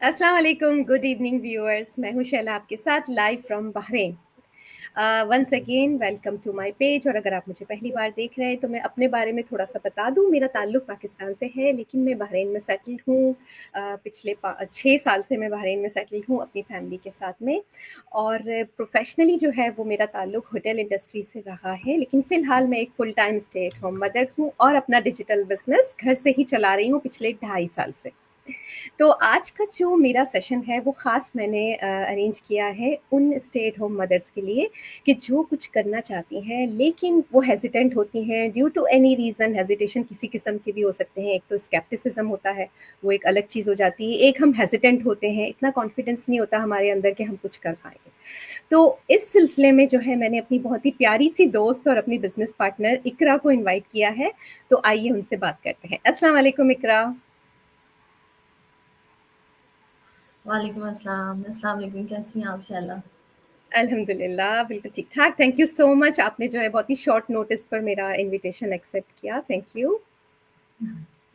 अस्सलाम वालेकुम, good evening viewers. मैं हूं शैला आपके साथ live from Bahrain. Once again welcome to my page. और अगर आप मुझे पहली बार देख रहे हैं तो मैं अपने बारे में थोड़ा सा बता दूं। मेरा ताल्लुक पाकिस्तान से है, लेकिन मैं बहरीन में सेटल्ड हूँ। पिछले 6 साल से मैं बहरीन में सेटल्ड हूँ अपनी फैमिली के साथ में। और प्रोफेशनली जो है वो मेरा ताल्लुक होटल इंडस्ट्री से रहा है, लेकिन फ़िलहाल मैं एक full time stay at home mother हूँ और अपना डिजिटल बिजनेस घर से ही चला रही हूँ पिछले 2.5 साल से। तो आज का जो मेरा सेशन है वो ख़ास मैंने अरेंज किया है उन स्टे एट होम मदर्स के लिए कि जो कुछ करना चाहती हैं लेकिन वो हेजिटेंट होती हैं due to any reason. Hesitation किसी किस्म के भी हो सकते हैं। एक तो स्केप्टिसिज्म होता है, वो एक अलग चीज़ हो जाती है। एक हम हेजिटेंट होते हैं, इतना कॉन्फिडेंस नहीं होता हमारे अंदर कि हम कुछ कर पाएंगे। तो इस सिलसिले में जो है मैंने अपनी बहुत ही प्यारी सी दोस्त और अपनी बिजनेस पार्टनर इकरा को इनवाइट किया है। तो आइए उनसे बात करते हैं। अस्सलाम वालेकुम इकरा। वालेकुम अस्सलाम। अस्सलाम वालेकुम, कैसी हैं आप शैला? अल्हम्दुलिल्लाह, बिल्कुल ठीक-ठाक। Thank you so much. आपने जो है बहुत ही शॉर्ट नोटिस पर मेरा इन्विटेशन एक्सेप्ट किया। Thank you.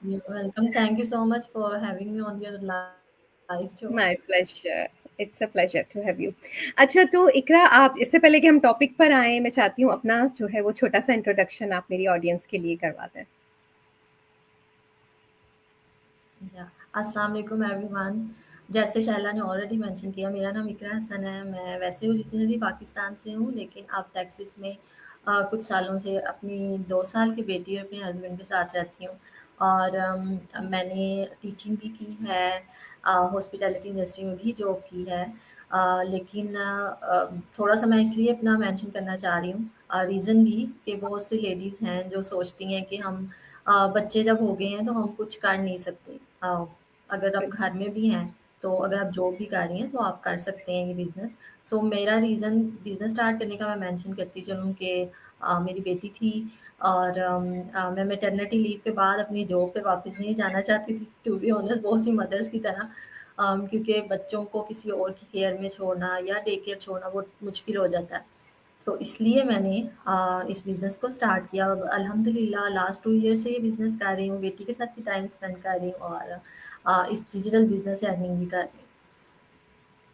Welcome, thank you so much for having me on your live show. My pleasure. It's a pleasure to have you. अच्छा, तो इकरा, आप इससे पहले कि हम टॉपिक पर आएँ, मैं चाहती हूँ अपना जो है वो छोटा-सा इंट्रोडक्शन आप मेरी ऑडियंस के लिए करवा दें। या अस्सलाम वालेकुम एवरीवन। जैसे शैला ने ऑलरेडी मेंशन किया, मेरा नाम इकरा हसन है। मैं वैसे ओरिजिनली पाकिस्तान से हूँ, लेकिन अब टेक्सास में कुछ सालों से अपनी 2 साल की बेटी और अपने हस्बैंड के साथ रहती हूँ। और मैंने टीचिंग भी की है, हॉस्पिटैलिटी इंडस्ट्री में भी जॉब की है। लेकिन थोड़ा-सा मैं इसलिए अपना मेंशन करना चाह रही हूँ, रीज़न भी कि बहुत सी लेडीज़ हैं जो सोचती हैं कि हम बच्चे जब हो गए हैं तो हम कुछ कर नहीं सकते। अगर आप घर में भी हैं, तो अगर आप जॉब भी कर रही हैं तो आप कर सकते हैं ये बिज़नेस। सो मेरा रीज़न बिज़नेस स्टार्ट करने का मैं मेंशन करती चलूँ कि मेरी बेटी थी और मैं मैटरनिटी लीव के बाद अपनी जॉब पे वापस नहीं जाना चाहती थी, टू बी ऑनेस्ट, बहुत सी मदर्स की तरह। क्योंकि बच्चों को किसी और की केयर में छोड़ना या डे केयर छोड़ना बहुत मुश्किल हो जाता है। तो इसलिए मैंने इस बिज़नेस को स्टार्ट किया। और अल्हम्दुलिल्लाह लास्ट 2 ईयर से ये बिज़नेस कर रही हूँ, बेटी के साथ भी टाइम स्पेंड कर रही हूँ और इस डिजिटल बिज़नेस से अर्निंग भी कर रही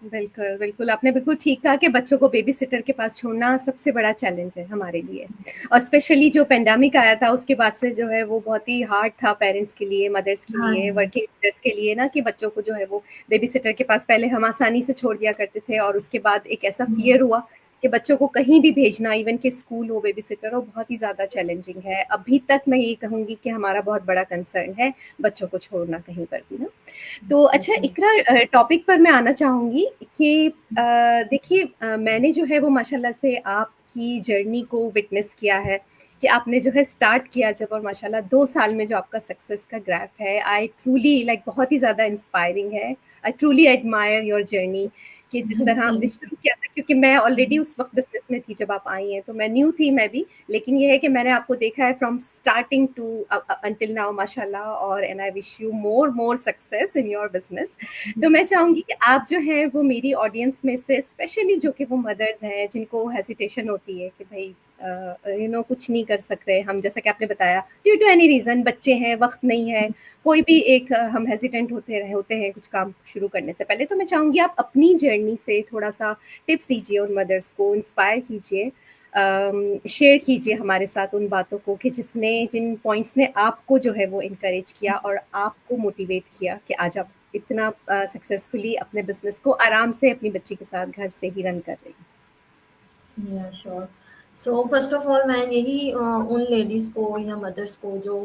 हूँ। बिल्कुल, बिल्कुल, आपने बिल्कुल ठीक कहा कि बच्चों को बेबी सिटर के पास छोड़ना सबसे बड़ा चैलेंज है हमारे लिए। और स्पेशली जो पैंडेमिक आया था उसके बाद से जो है वो बहुत ही हार्ड था पेरेंट्स के लिए, मदर्स के हाँ लिए, जी। वर्किंग मदर्स के लिए ना, कि बच्चों को जो है वो बेबी सिटर के पास पहले हम आसानी से छोड़ दिया करते थे और उसके बाद एक ऐसा हुँ, फ़ियर हुआ कि बच्चों को कहीं भी भेजना, इवन कि स्कूल हो, बेबी सिटर हो, बहुत ही ज़्यादा चैलेंजिंग है। अभी तक मैं ये कहूँगी कि हमारा बहुत बड़ा कंसर्न है बच्चों को छोड़ना कहीं पर भी ना। तो अच्छा बिल्कुल। इकरा, टॉपिक पर मैं आना चाहूँगी कि देखिए, मैंने जो है वो माशाल्लाह से आपकी जर्नी को विटनेस किया है कि आपने जो है स्टार्ट किया जब, और माशाल्लाह 2 साल में जो आपका सक्सेस का ग्राफ है, आई ट्रूली लाइक बहुत ही ज़्यादा इंस्पायरिंग है। I truly admire your journey कि जिस तरह आपने थैंक यू। शुरू किया था, क्योंकि मैं ऑलरेडी उस वक़्त बिज़नेस में थी जब आप आई हैं, तो मैं न्यू थी मैं भी। लेकिन ये है कि मैंने आपको देखा है from starting to until now माशाल्लाह। और and I wish you more success in your business. तो मैं चाहूँगी कि आप जो हैं वो मेरी ऑडियंस में से स्पेशली जो कि वो मदर्स हैं जिनको हेजिटेशन होती है कि भाई कुछ नहीं कर सकते हम, जैसा कि आपने बताया ड्यू टू एनी रीज़न, बच्चे हैं, वक़्त नहीं है, कोई भी एक हम हेजिटेंट होते हैं कुछ काम शुरू करने से पहले। तो मैं चाहूँगी आप अपनी जर्नी से थोड़ा-सा टिप्स दीजिए उन मदर्स को, इंस्पायर कीजिए, शेयर कीजिए हमारे साथ उन बातों को कि जिन पॉइंट्स ने आपको जो है वो एनकरेज किया और आपको मोटिवेट किया कि आज आप इतना सक्सेसफुली अपने बिज़नेस को आराम से अपनी बच्ची के साथ घर से ही रन कर रही हैं। या sure. So first of all मैं यही उन लेडीज़ को या मदर्स को जो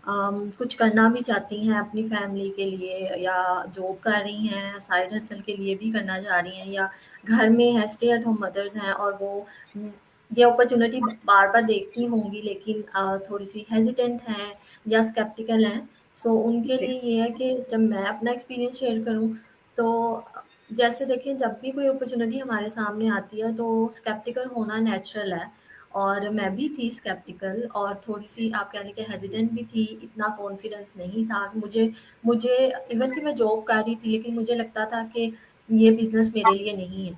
कुछ करना भी चाहती हैं अपनी फैमिली के लिए, या जॉब कर रही हैं, साइड हसल के लिए भी करना चाह रही हैं, या घर में है, स्टे एट होम मदर्स हैं और वो उम, ये अपॉर्च्युनिटी बार-बार देखती होंगी, लेकिन थोड़ी सी हेजिटेंट हैं या स्केप्टिकल हैं। सो उनके जी, लिए ये है कि जब मैं अपना एक्सपीरियंस शेयर करूँ, तो जैसे देखिए, जब भी कोई अपॉर्च्युनिटी हमारे सामने आती है तो स्केप्टिकल होना नेचुरल है। और मैं भी थी स्केप्टिकल और थोड़ी-सी आप कह लें कि हेजिटेंट भी थी, इतना कॉन्फिडेंस नहीं था। मुझे मुझे इवन कि मैं जॉब कर रही थी, लेकिन मुझे लगता था कि ये बिज़नेस मेरे लिए नहीं है।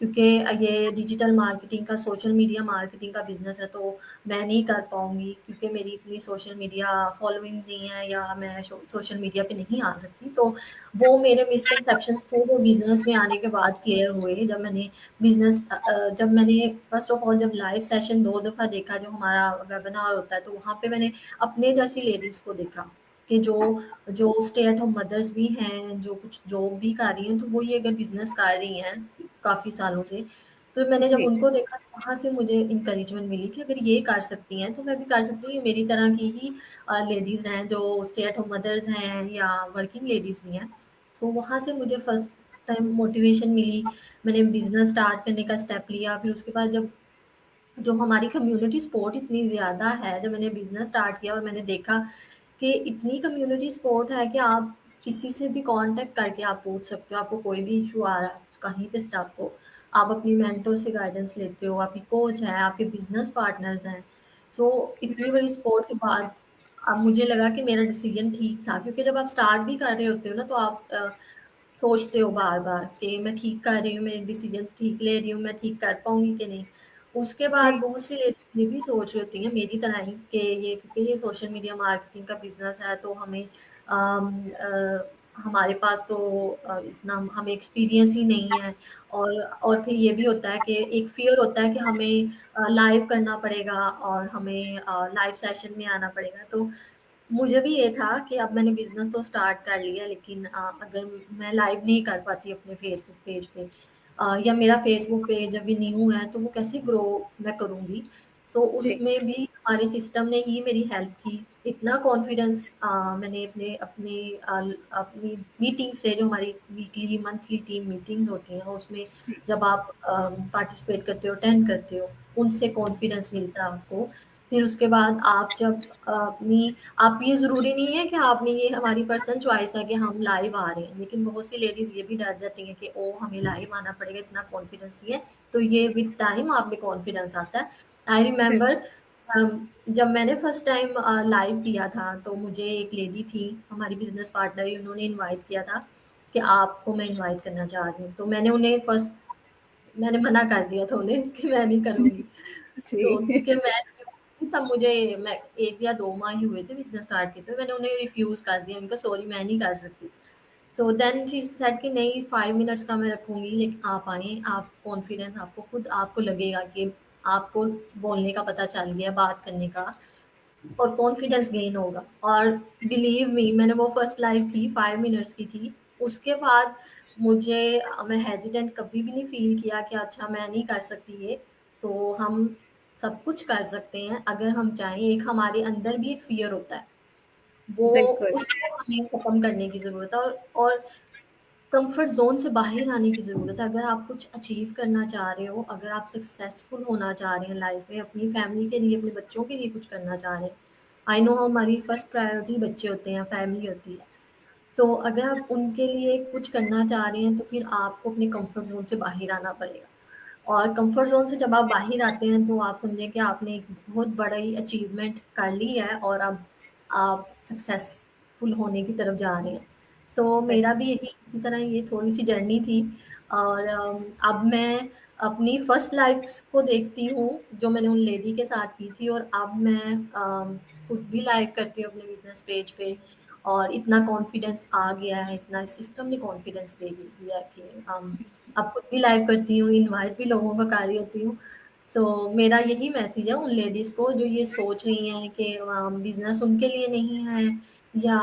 क्योंकि ये डिजिटल मार्केटिंग का, सोशल मीडिया मार्केटिंग का बिज़नेस है, तो मैं नहीं कर पाऊँगी क्योंकि मेरी इतनी सोशल मीडिया फॉलोइंग नहीं है, या मैं सोशल मीडिया पे नहीं आ सकती। तो वो मेरे मिसकंसेप्शंस थे जो बिज़नेस में आने के बाद क्लियर हुए, जब मैंने जब मैंने फ़र्स्ट ऑफ ऑल जब लाइव सेशन 2 दफ़ा देखा, जो हमारा वेबिनार होता है, तो वहाँ पे मैंने अपने जैसी लेडीज़ को देखा कि जो जो स्टे एट होम मदर्स भी हैं, जो कुछ जॉब भी कर रही हैं, तो वो ये अगर बिज़नेस कर रही हैं काफ़ी सालों से, तो मैंने जब जी, उनको देखा, तो वहाँ से मुझे एनकरेजमेंट मिली कि अगर ये कर सकती हैं, तो मैं भी कर सकती हूँ। ये मेरी तरह की ही लेडीज़ हैं, जो स्टे एट होम मदर्स हैं या वर्किंग लेडीज़ भी हैं। सो वहाँ से मुझे फर्स्ट टाइम मोटिवेशन मिली। मैंने बिज़नेस स्टार्ट करने का स्टेप लिया, फिर उसके बाद जब जो हमारी कम्युनिटी सपोर्ट इतनी ज़्यादा है, जब मैंने बिज़नेस स्टार्ट किया और मैंने देखा कि इतनी कम्युनिटी सपोर्ट है कि आप किसी से भी कांटेक्ट करके आप पूछ सकते हो, आपको कोई भी इशू आ रहा है, कहीं पे स्टक हो, आप अपनी मेंटर से गाइडेंस लेते हो, आपकी कोच है, आपके बिज़नेस पार्टनर्स हैं। सो इतनी बड़ी सपोर्ट के बाद अब मुझे लगा कि मेरा डिसीजन ठीक था, क्योंकि जब आप स्टार्ट भी कर रहे होते हो ना, तो आप सोचते हो बार-बार कि मैं ठीक कर रही हूँ, मेरे डिसीजंस ठीक ले रही हूँ, मैं ठीक कर पाऊँगी कि नहीं। उसके बाद जी, बहुत सी लेडीज़ ये भी सोच रही होती हैं मेरी तरह ही कि ये, क्योंकि ये सोशल मीडिया मार्केटिंग का बिज़नेस है, तो हमारे पास तो इतना हमें एक्सपीरियंस ही नहीं है। और फिर ये भी होता है कि एक फ़ियर होता है कि हमें लाइव करना पड़ेगा और हमें लाइव सेशन में आना पड़ेगा। तो मुझे भी ये था कि अब मैंने बिज़नेस तो स्टार्ट कर लिया, लेकिन अगर मैं लाइव नहीं कर पाती अपने फ़ेसबुक पेज पे, या मेरा फ़ेसबुक पेज अभी न्यू है, तो वो कैसे ग्रो मैं करूँगी? सो जी, उसमें भी हमारे सिस्टम ने ही मेरी हेल्प की। इतना कॉन्फिडेंस मैंने अपनी मीटिंग से, जो हमारी वीकली, मंथली टीम मीटिंग्स होती हैं, उसमें जी, जब आप पार्टिसिपेट करते हो, अटेंड करते हो, उनसे कॉन्फिडेंस मिलता है आपको। फिर उसके बाद आप जब अपनी आप, ये ज़रूरी नहीं है कि आपने, ये हमारी पर्सनल चॉइस है कि हम लाइव आ रहे हैं, लेकिन बहुत सी लेडीज़ ये भी डर जाती हैं कि ओह! हमें लाइव आना पड़ेगा, इतना कॉन्फिडेंस नहीं है। तो ये विद टाइम आप में कॉन्फिडेंस आता है। आई बिल्कुल, रिमेंबर जब मैंने फर्स्ट टाइम लाइव किया था, तो मुझे एक लेडी थी, हमारी बिज़नेस पार्टनर ही, उन्होंने इनवाइट किया था कि आपको मैं इनवाइट करना चाह रही हूँ। तो मैंने मना कर दिया था उन्हें कि मैं नहीं करूँगी। तो जी, क्योंकि तब मैं 1 या 2 माह ही हुए थे बिज़नेस स्टार्ट किए, तो मैंने उन्हें रिफ्यूज़ कर दिया, मैंने कहा सॉरी मैं नहीं कर सकती। सो देन शी सेड कि नहीं, 5 मिनट्स का मैं रखूँगी, लेकिन आप आएँ, आप कॉन्फिडेंस, आपको खुद आपको लगेगा कि आपको बोलने का पता चल गया, बात करने का, और कॉन्फिडेंस गेन होगा। और बिलीव मी, मैंने वो फर्स्ट लाइव की 5 मिनट्स की थी। उसके बाद मैं हेजिटेंट कभी भी नहीं फ़ील किया कि अच्छा मैं नहीं कर सकती ये। सो हम सब कुछ कर सकते हैं अगर हम चाहें। एक हमारे अंदर भी एक फ़ियर होता है, वो बिल्कुल, उसको हमें ख़त्म करने की ज़रूरत है, और कंफर्ट ज़ोन से बाहर आने की ज़रूरत है। अगर आप कुछ अचीव करना चाह रहे हो, अगर आप सक्सेसफुल होना चाह रहे हैं लाइफ़ में, अपनी फैमिली के लिए, अपने बच्चों के लिए कुछ करना चाह रहे हैं। आई नो हमारी फर्स्ट प्रायोरिटी बच्चे होते हैं, फैमिली होती है। तो अगर आप उनके लिए कुछ करना चाह रहे हैं, तो फिर आपको अपने कंफर्ट ज़ोन से बाहर आना पड़ेगा। और कंफर्ट ज़ोन से जब आप बाहर आते हैं, तो आप समझें कि आपने एक बहुत बड़ी अचीवमेंट कर ली है, और अब आप सक्सेसफुल होने की तरफ जा रहे हैं। सो मेरा भी यही इसी तरह ये थोड़ी-सी जर्नी थी। और अब मैं अपनी फर्स्ट लाइफ़ को देखती हूँ, जो मैंने उन लेडी के साथ की थी, और अब मैं खुद भी लाइव करती हूँ अपने बिज़नेस पेज पे, और इतना कॉन्फिडेंस आ गया है, इतना सिस्टम ने कॉन्फिडेंस दे दिया कि अब खुद भी लाइव करती हूँ, इनवाइट भी लोगों को कर रही होती हूँ। सो मेरा यही मैसेज है उन लेडीज़ को जो ये सोच रही हैं कि बिज़नेस उनके लिए नहीं है, या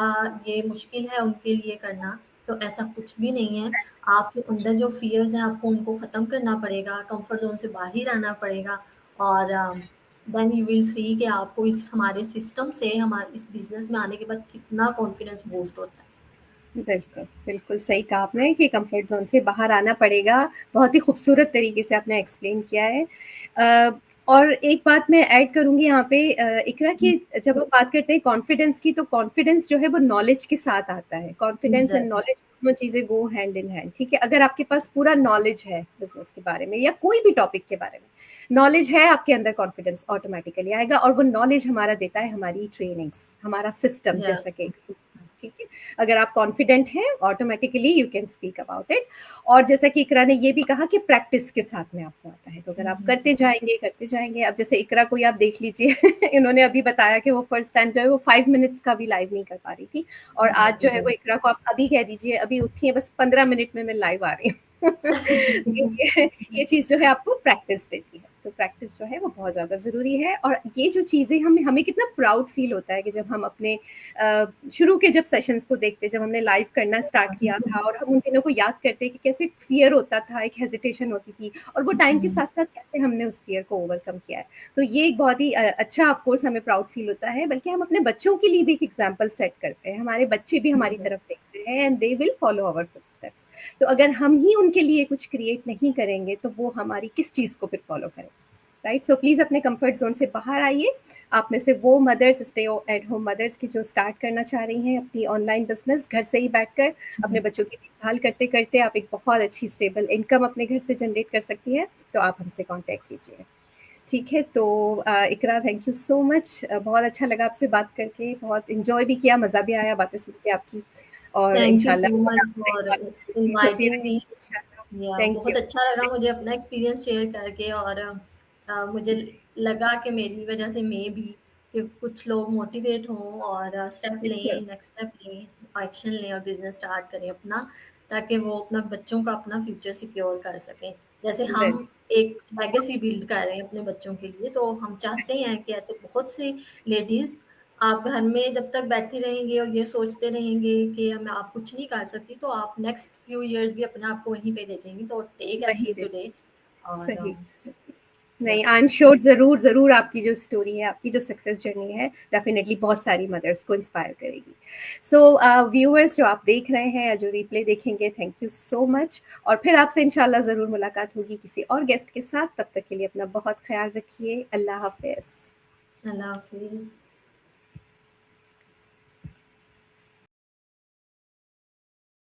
ये मुश्किल है उनके लिए करना। तो ऐसा कुछ भी नहीं है। आपके अंदर जो फ़ियर्स हैं, आपको उनको ख़त्म करना पड़ेगा, कम्फ़र्ट ज़ोन से बाहर आना पड़ेगा, और देन यू विल सी कि आपको इस हमारे सिस्टम से, हमारे इस बिज़नेस में आने के बाद कितना कॉन्फिडेंस बूस्ट होता है। बिल्कुल, बिल्कुल सही कहा आपने कि कंफर्ट ज़ोन से बाहर आना पड़ेगा। बहुत ही खूबसूरत तरीके से आपने एक्सप्लेन किया है। और एक बात मैं ऐड करूँगी यहाँ पे इकरा कि जब हम बात करते हैं कॉन्फिडेंस की, तो कॉन्फिडेंस जो है वो नॉलेज के साथ आता है। कॉन्फिडेंस एंड एग्ज़ैक्टली, नॉलेज दोनों चीज़ें गो हैंड इन हैंड, ठीक है? अगर आपके पास पूरा नॉलेज है बिज़नेस के बारे में या कोई भी टॉपिक के बारे में, नॉलेज है आपके अंदर, कॉन्फिडेंस ऑटोमैटिकली आएगा और वो नॉलेज हमारा देता है हमारी ट्रेनिंग्स, हमारा सिस्टम या जैसा कि ठीक है। अगर आप कॉन्फिडेंट हैं automatically you can speak about it. और जैसा कि इकरा ने ये भी कहा कि प्रैक्टिस के साथ में आपको आता है, तो अगर आप करते जाएंगे, अब जैसे इकरा को ही आप देख लीजिए इन्होंने अभी बताया कि वो फर्स्ट टाइम जो है वो 5 मिनट्स का भी लाइव नहीं कर पा रही थी, और आज जो है वो इकरा को आप अभी कह दीजिए अभी उठी है बस 15 मिनट में मैं लाइव आ रही हूँ ये चीज जो है आपको प्रैक्टिस देती है, तो प्रैक्टिस जो है वो बहुत ज्यादा जरूरी है। और ये जो चीजें हमें हमें कितना प्राउड फील होता है कि जब हम अपने शुरू के जब सेशंस को देखते, जब हमने लाइव करना स्टार्ट किया था और हम उन दिनों को याद करते कि कैसे फियर होता था, एक हेजिटेशन होती थी, और वो टाइम के साथ साथ कैसे हमने उस फियर को ओवरकम किया है। तो ये एक बहुत ही अच्छा ऑफ कोर्स हमें प्राउड फील होता है, बल्कि हम अपने बच्चों के लिए भी एक एग्जाम्पल सेट करते हैं, हमारे बच्चे भी हमारी तरफ देखते हैं and they will follow our footsteps. तो अगर हम ही उनके लिए कुछ क्रिएट नहीं करेंगे तो वो हमारी किस चीज को फिर फॉलो करेंगे, राइट। सो प्लीज अपने कंफर्ट जोन से बाहर आइए। आप में से वो mothers, stay at home mothers की जो स्टार्ट करना चाह रही हैं अपनी ऑनलाइन बिजनेस घर से ही बैठकर अपने बच्चों की देखभाल करते करते आप एक बहुत अच्छी स्टेबल इनकम अपने घर से जनरेट कर सकती है, तो आप हमसे कांटेक्ट कीजिए। ठीक है, तो इकरा थैंक यू सो मच, बहुत अच्छा लगा आपसे बात करके, बहुत इंजॉय भी किया, मज़ा भी आया बातें सुन के आपकी, और थैंक यू सो इंशाल्लाह मच आपसे फॉर बातचीत होती इनवाइटिंग मी। रहेगी इंशाल्लाह। या थैंक बहुत यू। अच्छा लगा मुझे अपना एक्सपीरियंस शेयर करके, और मुझे लगा कि मेरी वजह से मैं भी कि कुछ लोग मोटिवेट हों और स्टेप बिल्कुल लें, नेक्स्ट स्टेप लें, एक्शन लें और बिजनेस स्टार्ट करें अपना, ताकि वो अपना बच्चों का अपना फ्यूचर सिक्योर कर सकें। जैसे हम वेरी एक लेगेसी बिल्ड कर रहे हैं अपने बच्चों के लिए, तो हम चाहते हैं कि ऐसे बहुत सी लेडीज, आप घर में जब तक बैठे रहेंगे और ये सोचते रहेंगे कि मैं आप कुछ नहीं कर सकती, तो आप नेक्स्ट फ्यू इयर्स भी अपने आप को वहीं पे देखेंगी। तो टेक वही एक्शन दे टुडे। और सही। या नहीं, आई एम श्योर, ज़रूर ज़रूर आपकी जो स्टोरी है, आपकी जो सक्सेस जर्नी है, डेफिनेटली बहुत सारी मदर्स को इंस्पायर करेगी। सो व्यूअर्स जो आप देख रहे हैं या जो रिप्ले देखेंगे, थैंक यू सो मच, और फिर आपसे इंशाल्लाह ज़रूर मुलाकात होगी किसी और गेस्ट के साथ। तब तक के लिए अपना बहुत ख्याल रखिए। अल्लाह हाफिज़। अल्लाह हाफिज।